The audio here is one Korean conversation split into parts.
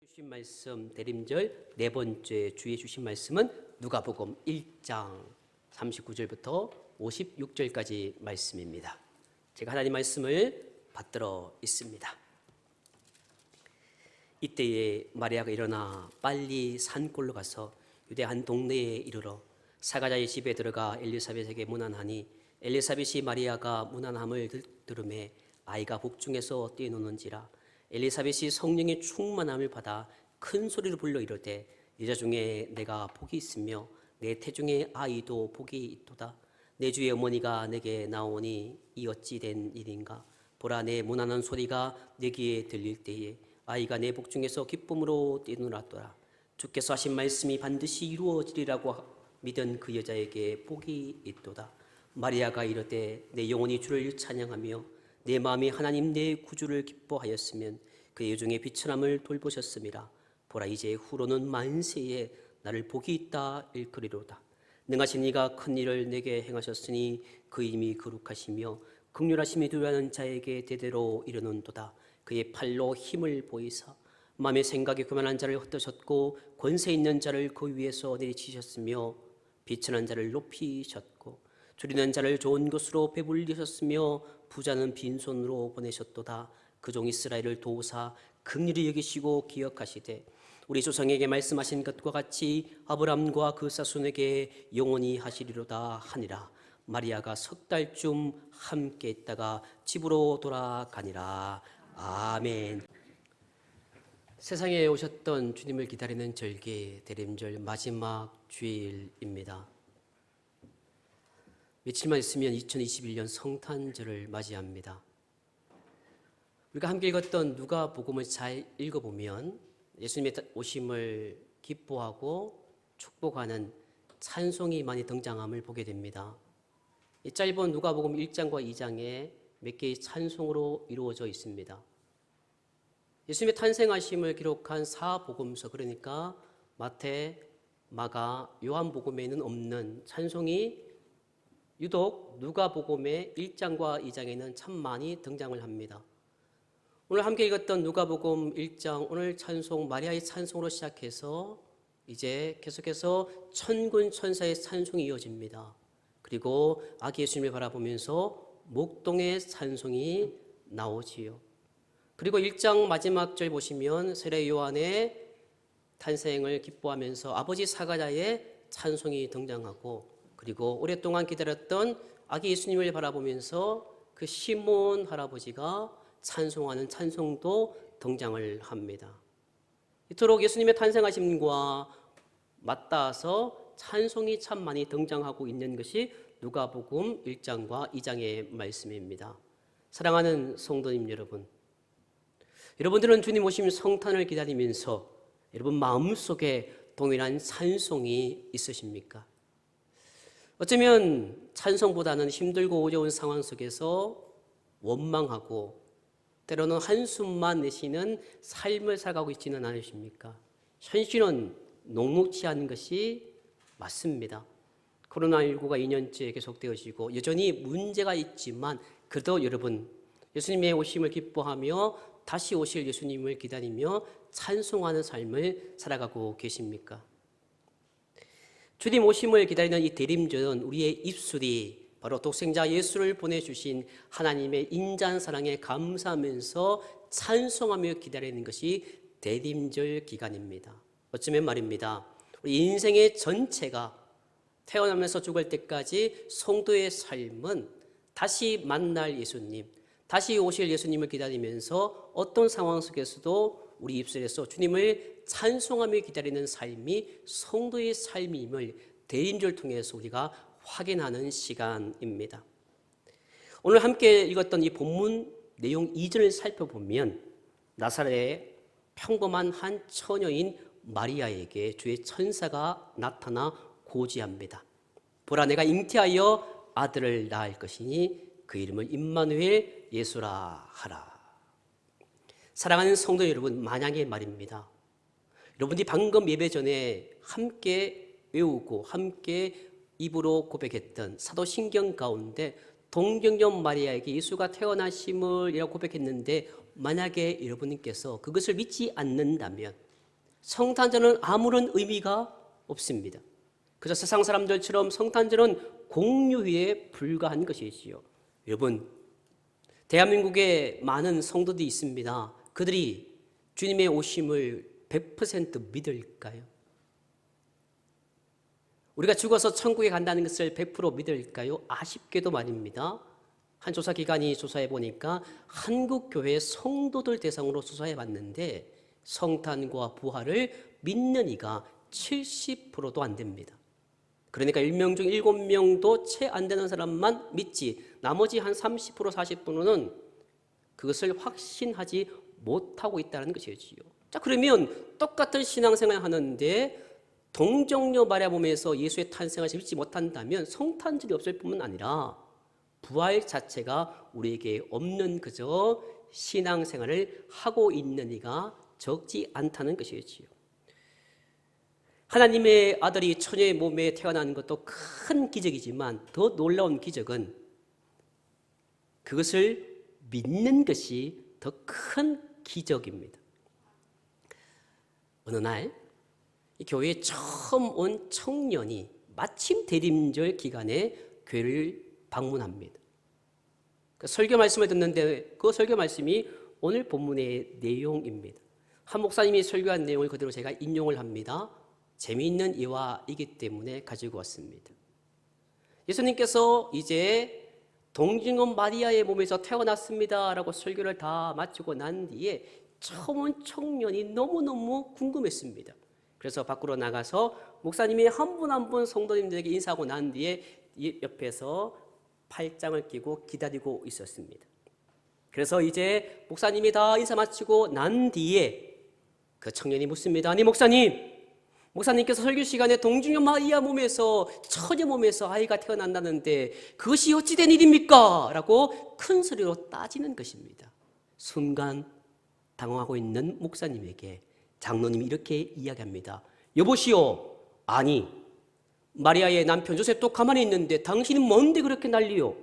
주신 말씀 대림절 네 번째 주에 주신 말씀은 누가복음 1장 39절부터 56절까지 말씀입니다. 제가 하나님 말씀을 받들어 있습니다. 이때에 마리아가 일어나 빨리 산골로 가서 유대 한 동네에 이르러 사가자의 집에 들어가 엘리사벳에게 문안하니 엘리사벳이 마리아가 문안함을 들음에 아이가 복중에서 뛰노는지라. 엘리사벳이 성령의 충만함을 받아 큰 소리로 불러 이르되 여자 중에 내가 복이 있으며 내 태중의 아이도 복이 있도다. 내 주의 어머니가 내게 나오니 이 어찌 된 일인가. 보라, 내 문안한 소리가 내 귀에 들릴 때에 아이가 내 복중에서 기쁨으로 뛰놀았더라. 주께서 하신 말씀이 반드시 이루어지리라고 믿은 그 여자에게 복이 있도다. 마리아가 이르되 내 영혼이 주를 찬양하며 내 마음이 하나님 내 구주를 기뻐하였으면 그의 여중에 비천함을 돌보셨음이라. 보라, 이제 후로는 만세에 나를 복이 있다 일컬이로다. 능하신 이가 큰 일을 내게 행하셨으니 그 이름이 거룩하시며 긍휼하심이 두려워하는 자에게 대대로 이르는도다. 그의 팔로 힘을 보이사 마음의 생각이 교만한 자를 흩으셨고 권세 있는 자를 그 위에서 내리치셨으며 비천한 자를 높이셨고 줄이는 자를 좋은 것으로 배불리셨으며 부자는 빈손으로 보내셨도다. 그 종 이스라엘을 도우사 긍휼히 여기시고 기억하시되 우리 조상에게 말씀하신 것과 같이 아브람과 그 자손에게 영원히 하시리로다 하니라. 마리아가 석 달쯤 함께 있다가 집으로 돌아가니라. 아멘. 세상에 오셨던 주님을 기다리는 절기 대림절 마지막 주일입니다. 며칠만 있으면 2021년 성탄절을 맞이합니다. 우리가 함께 읽었던 누가복음을 잘 읽어보면 예수님의 오심을 기뻐하고 축복하는 찬송이 많이 등장함을 보게 됩니다. 이 짧은 누가복음 1장과 2장에 몇 개의 찬송으로 이루어져 있습니다. 예수님의 탄생하심을 기록한 사복음서, 그러니까 마태, 마가, 요한복음에는 없는 찬송이 유독 누가복음의 1장과 2장에는 참 많이 등장을 합니다. 오늘 함께 읽었던 누가복음 1장 오늘 찬송 마리아의 찬송으로 시작해서 이제 계속해서 천군 천사의 찬송이 이어집니다. 그리고 아기 예수님을 바라보면서 목동의 찬송이 나오지요. 그리고 1장 마지막 절 보시면 세례 요한의 탄생을 기뻐하면서 아버지 사가랴의 찬송이 등장하고, 그리고 오랫동안 기다렸던 아기 예수님을 바라보면서 그 시몬 할아버지가 찬송하는 찬송도 등장을 합니다. 이토록 예수님의 탄생하심과 맞닿아서 찬송이 참 많이 등장하고 있는 것이 누가복음 1장과 2장의 말씀입니다. 사랑하는 성도님 여러분, 여러분들은 주님 오심 성탄을 기다리면서 여러분 마음속에 동일한 찬송이 있으십니까? 어쩌면 찬송보다는 힘들고 어려운 상황 속에서 원망하고 때로는 한숨만 내쉬는 삶을 살아가고 있지는 않으십니까? 현실은 녹록지 않은 것이 맞습니다. 코로나19가 2년째 계속되어지고 여전히 문제가 있지만 그래도 여러분 예수님의 오심을 기뻐하며 다시 오실 예수님을 기다리며 찬송하는 삶을 살아가고 계십니까? 주님 오심을 기다리는 이 대림절은 우리의 입술이 바로 독생자 예수를 보내주신 하나님의 인자한 사랑에 감사하면서 찬송하며 기다리는 것이 대림절 기간입니다. 어쩌면 말입니다, 우리 인생의 전체가 태어나면서 죽을 때까지 성도의 삶은 다시 만날 예수님, 다시 오실 예수님을 기다리면서 어떤 상황 속에서도 우리 입술에서 주님을 찬송하며 기다리는 삶이 성도의 삶임을 대림절 통해서 우리가 확인하는 시간입니다. 오늘 함께 읽었던 이 본문 내용 2절을 살펴보면 나사렛의 평범한 한 처녀인 마리아에게 주의 천사가 나타나 고지합니다. 보라, 내가 잉태하여 아들을 낳을 것이니 그 이름을 임마누엘 예수라 하라. 사랑하는 성도 여러분, 만약에 말입니다, 여러분이 방금 예배 전에 함께 외우고 함께 입으로 고백했던 사도신경 가운데 동정녀 마리아에게 예수가 태어나심을 이라고 고백했는데 만약에 여러분께서 그것을 믿지 않는다면 성탄절은 아무런 의미가 없습니다. 그저 세상 사람들처럼 성탄절은 공휴일에 불과한 것이지요. 여러분, 대한민국에 많은 성도들이 있습니다. 그들이 주님의 오심을 100% 믿을까요? 우리가 죽어서 천국에 간다는 것을 100% 믿을까요? 아쉽게도 말입니다. 한 조사기관이 조사해 보니까 한국교회 성도들 대상으로 조사해 봤는데 성탄과 부활을 믿는 이가 70%도 안 됩니다. 그러니까 1명 중 7명도 채 안 되는 사람만 믿지, 나머지 한 30%, 40%는 그것을 확신하지 못하고 있다는 것이지요. 자, 그러면 똑같은 신앙생활을 하는데 동정녀 마리아 몸에서 예수의 탄생을 믿지 못한다면 성탄절이 없을 뿐만 아니라 부활 자체가 우리에게 없는 그저 신앙생활을 하고 있는 이가 적지 않다는 것이지요. 하나님의 아들이 처녀의 몸에 태어나는 것도 큰 기적이지만 더 놀라운 기적은 그것을 믿는 것이 더 큰 기적입니다. 어느 날 이 교회에 처음 온 청년이 마침 대림절 기간에 교회를 방문합니다. 그 설교 말씀을 듣는데 그 설교 말씀이 오늘 본문의 내용입니다. 한 목사님이 설교한 내용을 그대로 제가 인용을 합니다. 재미있는 예화이기 때문에 가지고 왔습니다. 예수님께서 이제 동정녀 마리아의 몸에서 태어났습니다 라고 설교를 다 마치고 난 뒤에 처음 온 청년이 너무너무 궁금했습니다. 그래서 밖으로 나가서 목사님이 한 분 한 분 성도님들에게 인사하고 난 뒤에 옆에서 팔짱을 끼고 기다리고 있었습니다. 그래서 이제 목사님이 다 인사 마치고 난 뒤에 그 청년이 묻습니다. 아니 목사님께서 설교 시간에 동정녀 마리아 몸에서 처녀 몸에서 아이가 태어난다는데 그것이 어찌 된 일입니까? 라고 큰 소리로 따지는 것입니다. 순간 당황하고 있는 목사님에게 장로님이 이렇게 이야기합니다. 여보시오, 아니 마리아의 남편 요셉도 가만히 있는데 당신은 뭔데 그렇게 난리요?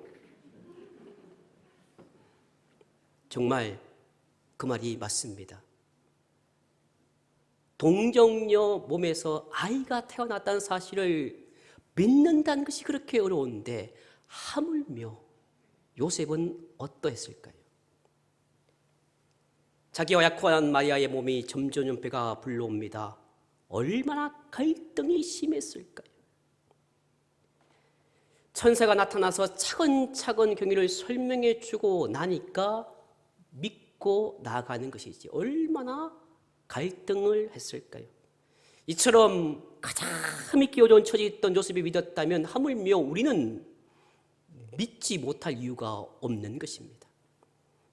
정말 그 말이 맞습니다. 동정녀 몸에서 아이가 태어났다는 사실을 믿는다는 것이 그렇게 어려운데 하물며 요셉은 어떠했을까요? 자기와 약혼한 마리아의 몸이 점점 배가 불러옵니다. 얼마나 갈등이 심했을까요? 천사가 나타나서 차근차근 경위를 설명해 주고 나니까 믿고 나아가는 것이지 얼마나 갈등을 했을까요? 이처럼 가장 믿기 어려운 처지에 있던 요셉이 믿었다면 하물며 우리는 믿지 못할 이유가 없는 것입니다.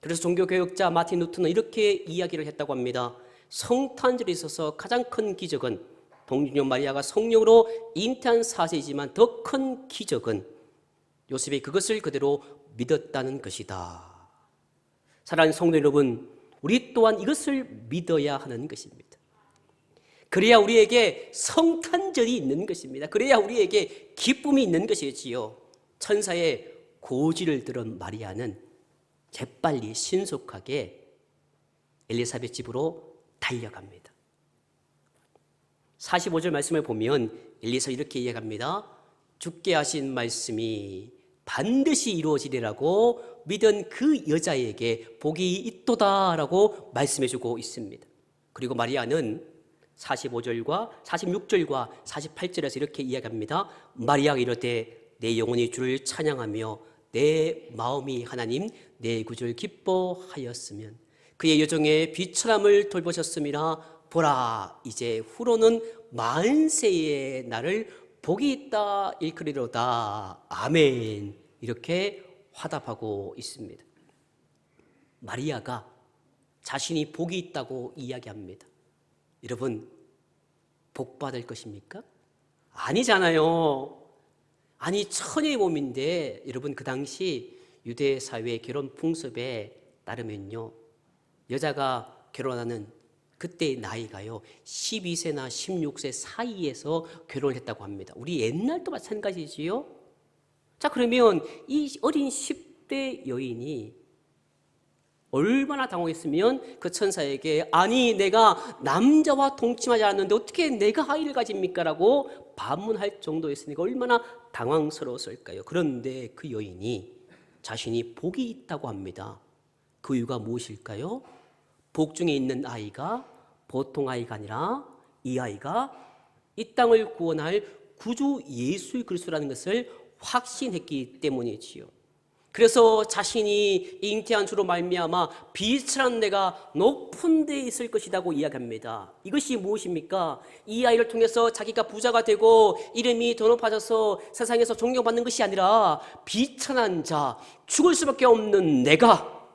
그래서 종교개혁자 마틴 루터는 이렇게 이야기를 했다고 합니다. 성탄절에 있어서 가장 큰 기적은 동정녀 마리아가 성령으로 잉태한 사실이지만 더 큰 기적은 요셉이 그것을 그대로 믿었다는 것이다. 사랑하는 성도 여러분, 우리 또한 이것을 믿어야 하는 것입니다. 그래야 우리에게 성탄절이 있는 것입니다. 그래야 우리에게 기쁨이 있는 것이지요. 천사의 고지를 들은 마리아는 재빨리 신속하게 엘리사벳 집으로 달려갑니다. 45절 말씀을 보면 엘리사 이렇게 이야기합니다. 주께 하신 말씀이 반드시 이루어지리라고 믿은 그 여자에게 복이 있도다라고 말씀해주고 있습니다. 그리고 마리아는 45절과 46절과 48절에서 이렇게 이야기합니다. 마리아가 이르되 내 영혼이 주를 찬양하며 내 마음이 하나님 내 구주를 기뻐하였으면 그의 여종의 비천함을 돌보셨음이라. 보라 이제 후로는 만세의 날을 복이 있다 일컬이로다. 아멘. 이렇게 화답하고 있습니다. 마리아가 자신이 복이 있다고 이야기합니다. 여러분, 복 받을 것입니까? 아니잖아요. 아니 처녀의 몸인데 여러분 그 당시 유대 사회의 결혼 풍습에 따르면요 여자가 결혼하는 그때의 나이가요 12세나 16세 사이에서 결혼을 했다고 합니다. 우리 옛날도 마찬가지지요. 자 그러면 이 어린 10대 여인이 얼마나 당황했으면 그 천사에게 아니 내가 남자와 동침하지 않았는데 어떻게 내가 아이를 가집니까? 라고 반문할 정도였으니까 얼마나 당황스러웠을까요? 그런데 그 여인이 자신이 복이 있다고 합니다. 그 이유가 무엇일까요? 복 중에 있는 아이가 보통 아이가 아니라 이 아이가 이 땅을 구원할 구주 예수 그리스도라는 것을 확신했기 때문이지요. 그래서 자신이 잉태한 주로 말미암아 비천한 내가 높은 데에 있을 것이라고 이야기합니다. 이것이 무엇입니까? 이 아이를 통해서 자기가 부자가 되고 이름이 더 높아져서 세상에서 존경받는 것이 아니라 비천한 자, 죽을 수밖에 없는 내가,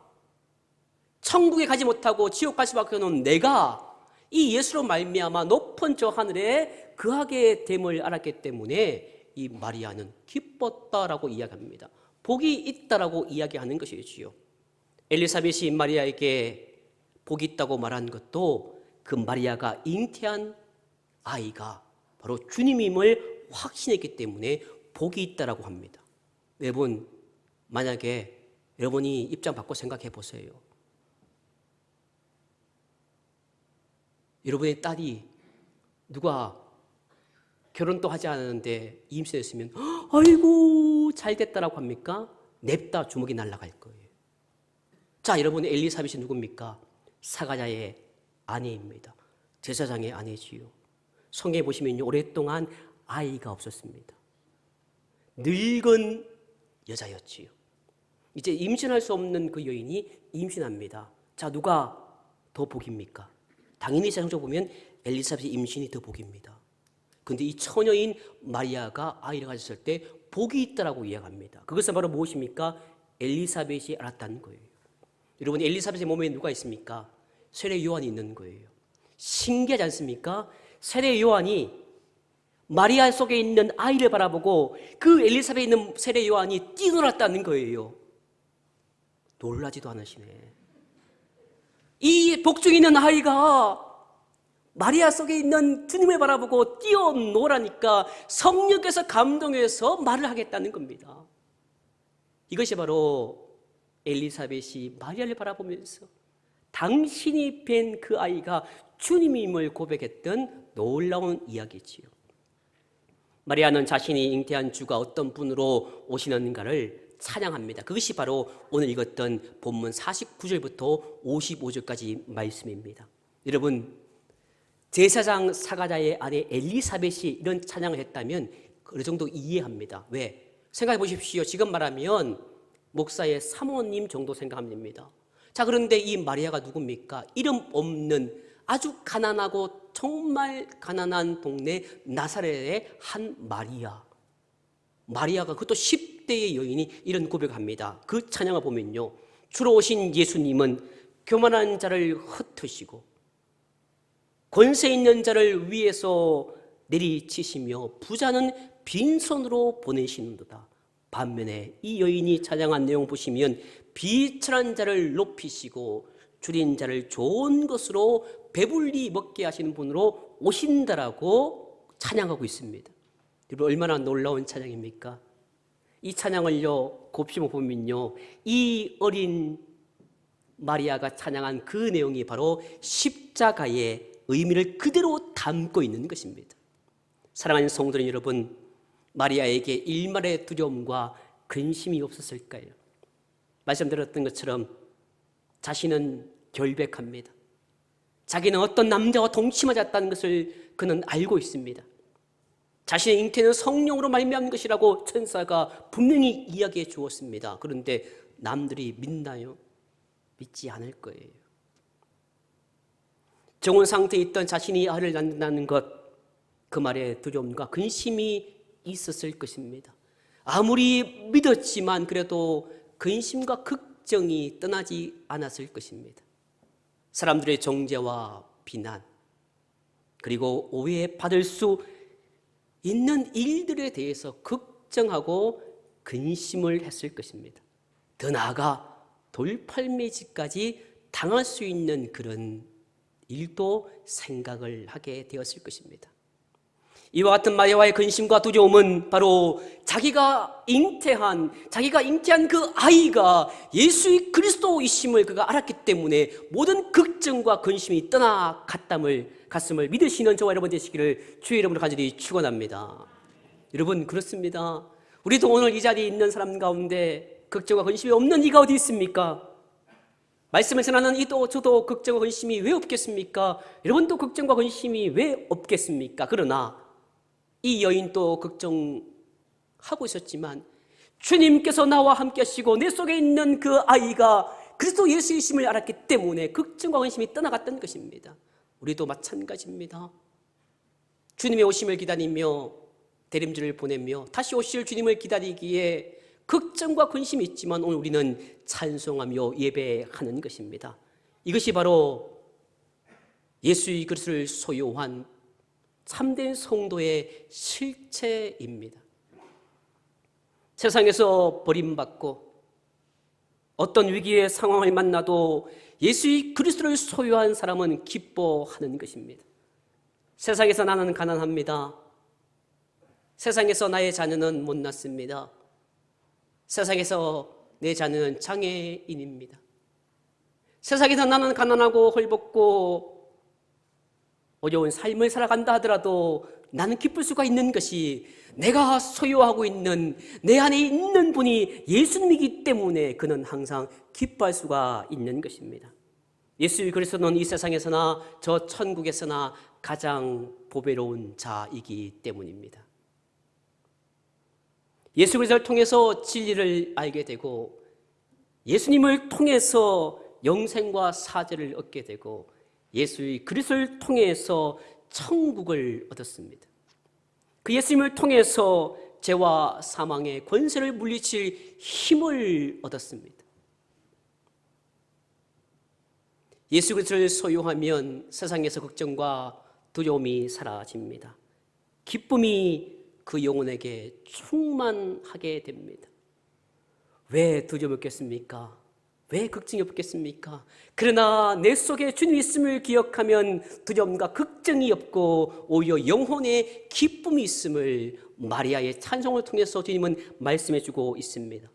천국에 가지 못하고 지옥 갈 수밖에 없는 내가 이 예수로 말미암아 높은 저 하늘에 거하게 됨을 알았기 때문에 이 마리아는 기뻤다라고 이야기합니다. 복이 있다라고 이야기하는 것이지요. 엘리사벳이 마리아에게 복이 있다고 말한 것도 그 마리아가 잉태한 아이가 바로 주님임을 확신했기 때문에 복이 있다라고 합니다. 여러분, 만약에 여러분이 입장 바꿔 생각해 보세요. 여러분의 딸이 누가 결혼도 하지 않았는데 임신했으면 아이고 잘 됐다라고 합니까? 냅다 주먹이 날아갈 거예요. 자, 여러분 엘리사벳이 누굽니까? 사가랴의 아내입니다. 제사장의 아내지요. 성경에 보시면요, 오랫동안 아이가 없었습니다. 늙은 여자였지요. 이제 임신할 수 없는 그 여인이 임신합니다. 자, 누가 더 복입니까? 당연히 세상적으로 보면 엘리사벳의 임신이 더 복입니다. 그런데 이 처녀인 마리아가 아이를 가졌을 때 복이 있다라고 이야기합니다. 그것은 바로 무엇입니까? 엘리사벳이 알았다는 거예요. 여러분, 엘리사벳의 몸에 누가 있습니까? 세례 요한이 있는 거예요. 신기하지 않습니까? 세례 요한이 마리아 속에 있는 아이를 바라보고 그 엘리사벳에 있는 세례 요한이 뛰놀았다는 거예요. 놀라지도 않으시네. 이 복중에 있는 아이가 마리아 속에 있는 주님을 바라보고 뛰어노라니까 성령께서 감동해서 말을 하겠다는 겁니다. 이것이 바로 엘리사벳이 마리아를 바라보면서 당신이 뵌 그 아이가 주님임을 고백했던 놀라운 이야기지요. 마리아는 자신이 잉태한 주가 어떤 분으로 오시는가를 찬양합니다. 그것이 바로 오늘 읽었던 본문 49절부터 55절까지 말씀입니다. 여러분, 제사장 사가랴의 아내 엘리사벳이 이런 찬양을 했다면 어느 정도 이해합니다. 왜? 생각해 보십시오. 지금 말하면 목사의 사모님 정도 생각하면 됩니다. 자, 그런데 이 마리아가 누굽니까? 이름 없는 아주 가난하고 정말 가난한 동네 나사렛의 한 마리아. 마리아가 그것도 10대의 여인이 이런 고백을 합니다. 그 찬양을 보면요, 주로 오신 예수님은 교만한 자를 흩으시고 권세 있는 자를 위에서 내리치시며 부자는 빈손으로 보내시는도다. 반면에 이 여인이 찬양한 내용 보시면 비천한 자를 높이시고 줄인 자를 좋은 것으로 배불리 먹게 하시는 분으로 오신다라고 찬양하고 있습니다. 여러분, 얼마나 놀라운 찬양입니까? 이 찬양을요 곱씹어 보면요, 이 어린 마리아가 찬양한 그 내용이 바로 십자가의 의미를 그대로 담고 있는 것입니다. 사랑하는 성도님 여러분, 마리아에게 일말의 두려움과 근심이 없었을까요? 말씀드렸던 것처럼 자신은 결백합니다. 자기는 어떤 남자와 동침하지 않았다는 것을 그는 알고 있습니다. 자신의 잉태는 성령으로 말미암은 것이라고 천사가 분명히 이야기해 주었습니다. 그런데 남들이 믿나요? 믿지 않을 거예요. 정원 상태에 있던 자신이 아이를 낳는다는 것, 그 말에 두려움과 근심이 있었을 것입니다. 아무리 믿었지만 그래도 근심과 걱정이 떠나지 않았을 것입니다. 사람들의 정죄와 비난, 그리고 오해받을 수 있는 일들에 대해서 걱정하고 근심을 했을 것입니다. 더 나아가 돌팔매질까지 당할 수 있는 그런 일도 생각을 하게 되었을 것입니다. 이와 같은 마리아와의 근심과 두려움은 바로 자기가 잉태한 그 아이가 예수 그리스도이심을 그가 알았기 때문에 모든 걱정과 근심이 떠나갔음을 믿으시는 저와 여러분 되시기를 주의 이름으로 간절히 축원합니다. 여러분, 그렇습니다. 우리도 오늘 이 자리에 있는 사람 가운데 걱정과 근심이 없는 이가 어디 있습니까? 말씀을 전하는 저도 걱정과 근심이 왜 없겠습니까? 여러분도 걱정과 근심이 왜 없겠습니까? 그러나 이 여인도 걱정하고 있었지만 주님께서 나와 함께 하시고 내 속에 있는 그 아이가 그리스도 예수이심을 알았기 때문에 걱정과 근심이 떠나갔던 것입니다. 우리도 마찬가지입니다. 주님의 오심을 기다리며 대림주를 보내며 다시 오실 주님을 기다리기에 걱정과 근심이 있지만 오늘 우리는 찬송하며 예배하는 것입니다. 이것이 바로 예수 그리스도를 소유한 참된 성도의 실체입니다. 세상에서 버림받고 어떤 위기의 상황을 만나도 예수 그리스도를 소유한 사람은 기뻐하는 것입니다. 세상에서 나는 가난합니다. 세상에서 나의 자녀는 못났습니다. 세상에서 내 자녀는 장애인입니다. 세상에서 나는 가난하고 헐벗고 어려운 삶을 살아간다 하더라도 나는 기쁠 수가 있는 것이 내가 소유하고 있는 내 안에 있는 분이 예수님이기 때문에 그는 항상 기뻐할 수가 있는 것입니다. 예수 그리스도는 이 세상에서나 저 천국에서나 가장 보배로운 자이기 때문입니다. 예수 그리스도를 통해서 진리를 알게 되고 예수님을 통해서 영생과 사죄를 얻게 되고 예수 그리스도를 통해서 천국을 얻었습니다. 그 예수님을 통해서 죄와 사망의 권세를 물리칠 힘을 얻었습니다. 예수 그리스도를 소유하면 세상에서 걱정과 두려움이 사라집니다. 기쁨이 그 영혼에게 충만하게 됩니다. 왜 두려움이 없겠습니까? 왜 걱정이 없겠습니까? 그러나 내 속에 주님이 있음을 기억하면 두려움과 걱정이 없고 오히려 영혼의 기쁨이 있음을 마리아의 찬송을 통해서 주님은 말씀해 주고 있습니다.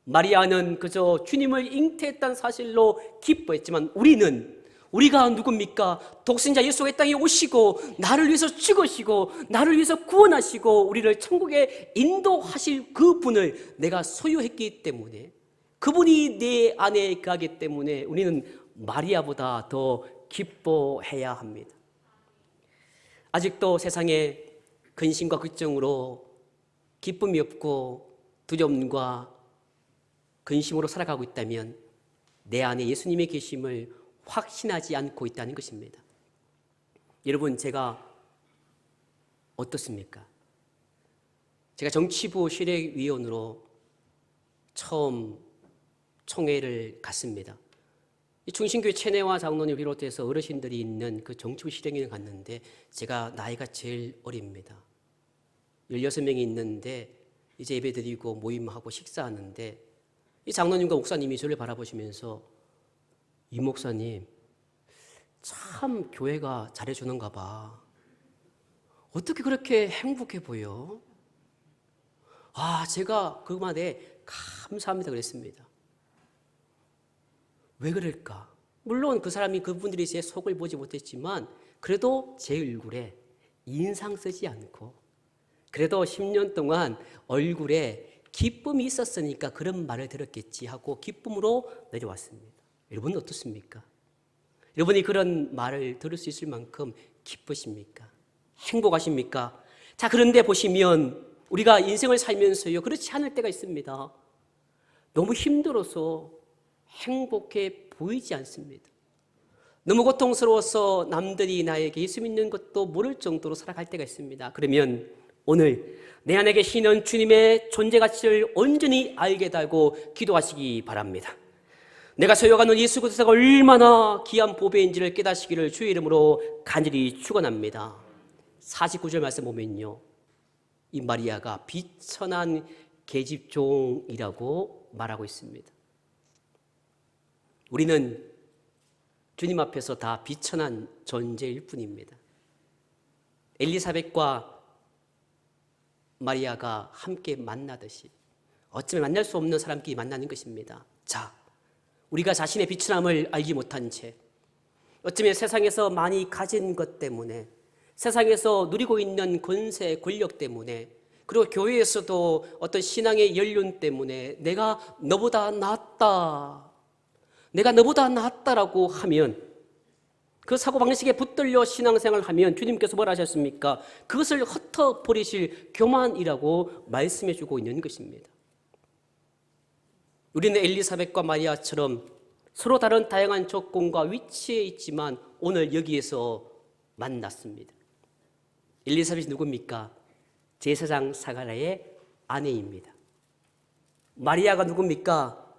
마리아는 그저 주님을 잉태했다는 사실로 기뻐했지만 우리가 누굽니까? 독생자 예수가 이 땅에 오시고 나를 위해서 죽으시고 나를 위해서 구원하시고 우리를 천국에 인도하실 그분을 내가 소유했기 때문에 그분이 내 안에 가기 때문에 우리는 마리아보다 더 기뻐해야 합니다. 아직도 세상에 근심과 걱정으로 기쁨이 없고 두려움과 근심으로 살아가고 있다면 내 안에 예수님의 계심을 확신하지 않고 있다는 것입니다. 여러분, 제가 어떻습니까? 제가 정치부 실행위원으로 처음 총회를 갔습니다. 충신교회 체내와 장로님 비롯해서 어르신들이 있는 그 정치부 실행위를 갔는데 제가 나이가 제일 어립니다. 16명이 있는데 이제 예배드리고 모임하고 식사하는데 이 장로님과 목사님이 저를 바라보시면서 이 목사님 참 교회가 잘해주는가 봐. 어떻게 그렇게 행복해 보여? 제가 그 말에 감사합니다 그랬습니다. 왜 그럴까? 물론 그분들이 제 속을 보지 못했지만 그래도 제 얼굴에 인상 쓰지 않고 그래도 10년 동안 얼굴에 기쁨이 있었으니까 그런 말을 들었겠지 하고 기쁨으로 내려왔습니다. 여러분은 어떻습니까? 여러분이 그런 말을 들을 수 있을 만큼 기쁘십니까? 행복하십니까? 자, 그런데 보시면 우리가 인생을 살면서요 그렇지 않을 때가 있습니다. 너무 힘들어서 행복해 보이지 않습니다. 너무 고통스러워서 남들이 나에게 예수 믿는 것도 모를 정도로 살아갈 때가 있습니다. 그러면 오늘 내 안에 계시는 주님의 존재 가치를 온전히 알게 되고 기도하시기 바랍니다. 내가 소유하는 예수 그리스도가 얼마나 귀한 보배인지를 깨닫시기를 주의 이름으로 간절히 축원합니다. 49절 말씀 보면요, 이 마리아가 비천한 계집종이라고 말하고 있습니다. 우리는 주님 앞에서 다 비천한 존재일 뿐입니다. 엘리사벳과 마리아가 함께 만나듯이 어쩌면 만날 수 없는 사람끼리 만나는 것입니다. 자, 우리가 자신의 비천함을 알지 못한 채 어쩌면 세상에서 많이 가진 것 때문에, 세상에서 누리고 있는 권세, 권력 때문에, 그리고 교회에서도 어떤 신앙의 연륜 때문에 내가 너보다 낫다, 내가 너보다 낫다라고 하면, 그 사고방식에 붙들려 신앙생활을 하면 주님께서 뭐라 하셨습니까? 그것을 흩어버리실 교만이라고 말씀해 주고 있는 것입니다. 우리는 엘리사벳과 마리아처럼 서로 다른 다양한 조건과 위치에 있지만 오늘 여기에서 만났습니다. 엘리사벳이 누굽니까? 제사장 사가랴의 아내입니다. 마리아가 누굽니까?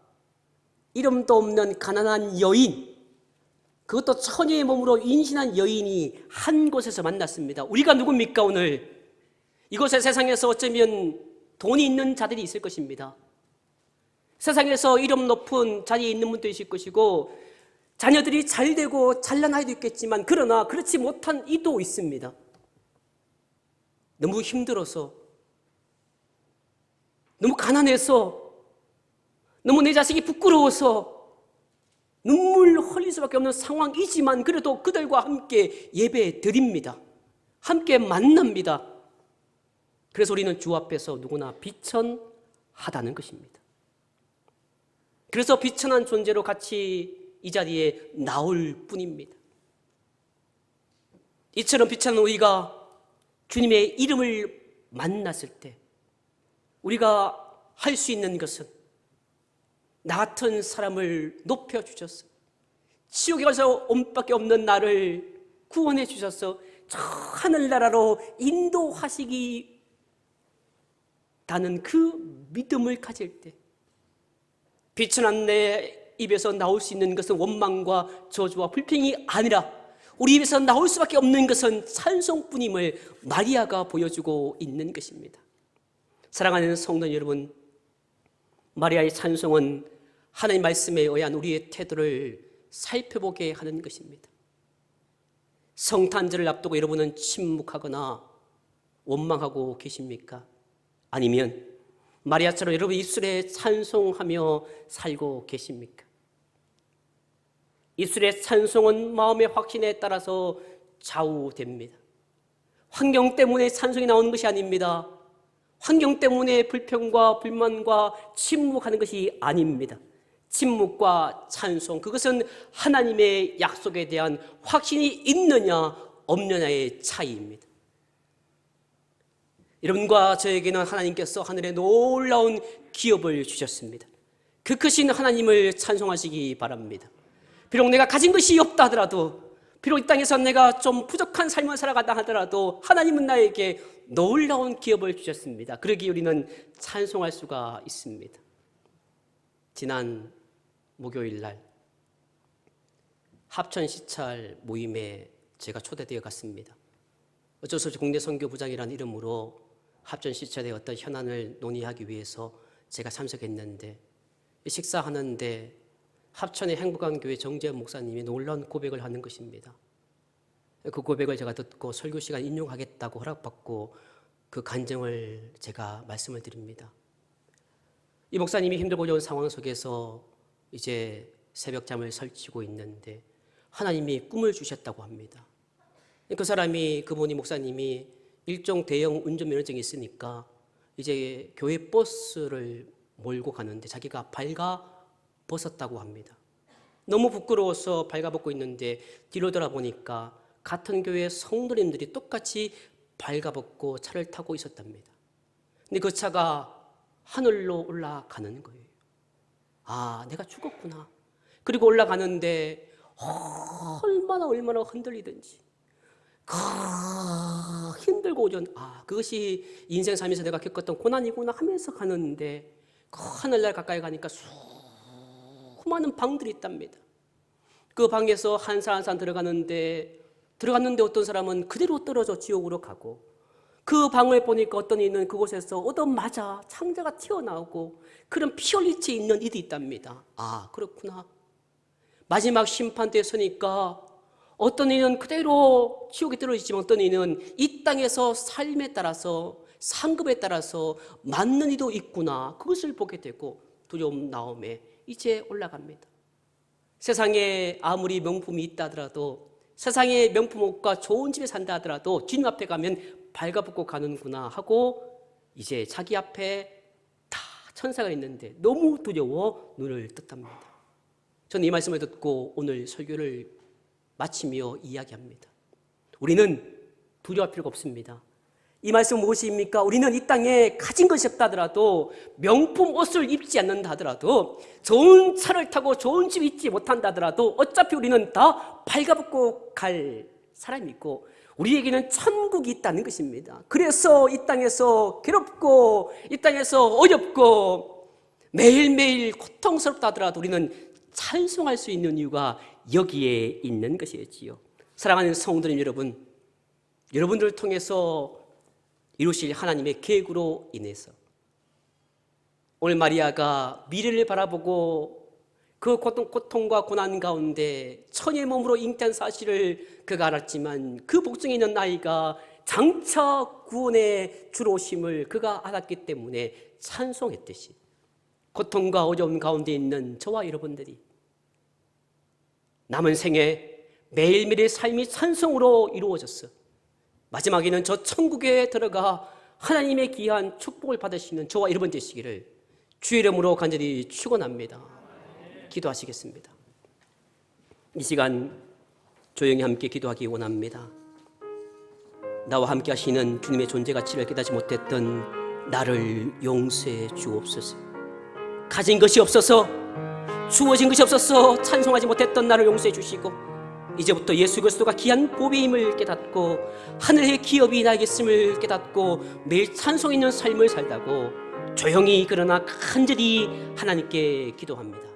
이름도 없는 가난한 여인, 그것도 처녀의 몸으로 인신한 여인이 한 곳에서 만났습니다. 우리가 누굽니까? 오늘 이곳의 세상에서 어쩌면 돈이 있는 자들이 있을 것입니다. 세상에서 이름 높은 자리에 있는 분도 있을 것이고, 자녀들이 잘 되고 잘난 아이도 있겠지만, 그러나 그렇지 못한 이도 있습니다. 너무 힘들어서, 너무 가난해서, 너무 내 자식이 부끄러워서 눈물 흘릴 수밖에 없는 상황이지만, 그래도 그들과 함께 예배 드립니다. 함께 만납니다. 그래서 우리는 주 앞에서 누구나 비천하다는 것입니다. 그래서 비천한 존재로 같이 이 자리에 나올 뿐입니다. 이처럼 비천한 우리가 주님의 이름을 만났을 때 우리가 할 수 있는 것은 나 같은 사람을 높여주셔서 지옥에 가서 온 밖에 없는 나를 구원해 주셔서 저 하늘나라로 인도하시기 다는 그 믿음을 가질 때, 비천한 내 입에서 나올 수 있는 것은 원망과 저주와 불평이 아니라 우리 입에서 나올 수밖에 없는 것은 찬송뿐임을 마리아가 보여주고 있는 것입니다. 사랑하는 성도 여러분, 마리아의 찬송은 하나님 말씀에 의한 우리의 태도를 살펴보게 하는 것입니다. 성탄절을 앞두고 여러분은 침묵하거나 원망하고 계십니까? 아니면 마리아처럼 여러분 입술에 찬송하며 살고 계십니까? 입술의 찬송은 마음의 확신에 따라서 좌우됩니다. 환경 때문에 찬송이 나오는 것이 아닙니다. 환경 때문에 불평과 불만과 침묵하는 것이 아닙니다. 침묵과 찬송, 그것은 하나님의 약속에 대한 확신이 있느냐 없느냐의 차이입니다. 여러분과 저에게는 하나님께서 하늘에 놀라운 기업을 주셨습니다. 그 크신 하나님을 찬송하시기 바랍니다. 비록 내가 가진 것이 없다 하더라도, 비록 이 땅에서 내가 좀 부족한 삶을 살아가다 하더라도 하나님은 나에게 놀라운 기업을 주셨습니다. 그러기에 우리는 찬송할 수가 있습니다. 지난 목요일 날 합천 시찰 모임에 제가 초대되어 갔습니다. 어쩔 수 없이 국내 선교부장이라는 이름으로 합천 시찰의 어떤 현안을 논의하기 위해서 제가 참석했는데, 식사하는데 합천의 행복한 교회 정재현 목사님이 놀라운 고백을 하는 것입니다. 그 고백을 제가 듣고 설교 시간 인용하겠다고 허락받고 그 간증을 제가 말씀을 드립니다. 이 목사님이 힘들고 어려운 상황 속에서 이제 새벽잠을 설치고 있는데 하나님이 꿈을 주셨다고 합니다. 그 사람이, 그분이 목사님이 일종 대형 운전면허증이 있으니까 이제 교회 버스를 몰고 가는데 자기가 발가 벗었다고 합니다. 너무 부끄러워서 발가벗고 있는데 뒤로 돌아보니까 같은 교회 성도님들이 똑같이 발가벗고 차를 타고 있었답니다. 근데 그 차가 하늘로 올라가는 거예요. 아, 내가 죽었구나. 그리고 올라가는데 얼마나 흔들리든지 힘들고 오전, 그것이 인생 삶에서 내가 겪었던 고난이구나 하면서 가는데 그 하늘날 가까이 가니까 수많은 방들이 있답니다. 그 방에서 한 사람 한 사람 들어갔는데 어떤 사람은 그대로 떨어져 지옥으로 가고, 그 방을 보니까 어떤 이는 그곳에서 얻어맞아 창자가 튀어나오고 그런 피 흘린 채 있는 이들이 있답니다. 아, 그렇구나. 마지막 심판대에 서니까 어떤 이는 그대로 지옥에 떨어지지만 어떤 이는 이 땅에서 삶에 따라서 상급에 따라서 맞는 이도 있구나, 그것을 보게 되고 두려움 마음에 이제 올라갑니다. 세상에 아무리 명품이 있다 하더라도, 세상에 명품 옷과 좋은 집에 산다 하더라도 주님 앞에 가면 발가벗고 가는구나 하고 이제 자기 앞에 다 천사가 있는데 너무 두려워 눈을 떴답니다. 저는 이 말씀을 듣고 오늘 설교를 마치며 이야기합니다. 우리는 두려워할 필요가 없습니다. 이 말씀은 무엇입니까? 우리는 이 땅에 가진 것이 없다 하더라도, 명품 옷을 입지 않는다 하더라도, 좋은 차를 타고 좋은 집에 있지 못한다 하더라도 어차피 우리는 다 발가벗고 갈 사람이고 우리에게는 천국이 있다는 것입니다. 그래서 이 땅에서 괴롭고 이 땅에서 어렵고 매일매일 고통스럽다 하더라도 우리는 찬송할 수 있는 이유가 여기에 있는 것이지요. 사랑하는 성도님 여러분, 여러분들을 통해서 이루실 하나님의 계획으로 인해서 오늘 마리아가 미래를 바라보고 그 고통과 고난 가운데 천의 몸으로 잉태한 사실을 그가 알았지만 그 복중에 있는 아이가 장차 구원의 주로 오심을 그가 알았기 때문에 찬송했듯이 고통과 어려움 가운데 있는 저와 여러분들이 남은 생에 매일매일의 삶이 찬송으로 이루어졌어. 마지막에는 저 천국에 들어가 하나님의 귀한 축복을 받으시는 저와 여러분 되시기를 주의 이름으로 간절히 축원합니다. 기도하시겠습니다. 이 시간 조용히 함께 기도하기 원합니다. 나와 함께 하시는 주님의 존재 가치를 깨닫지 못했던 나를 용서해 주옵소서. 가진 것이 없어서, 주어진 것이 없어서 찬송하지 못했던 나를 용서해 주시고, 이제부터 예수 그리스도가 귀한 보배의 힘을 깨닫고 하늘의 기업이 나에게 있음을 깨닫고 매일 찬송 있는 삶을 살다고 조용히 그러나 간절히 하나님께 기도합니다.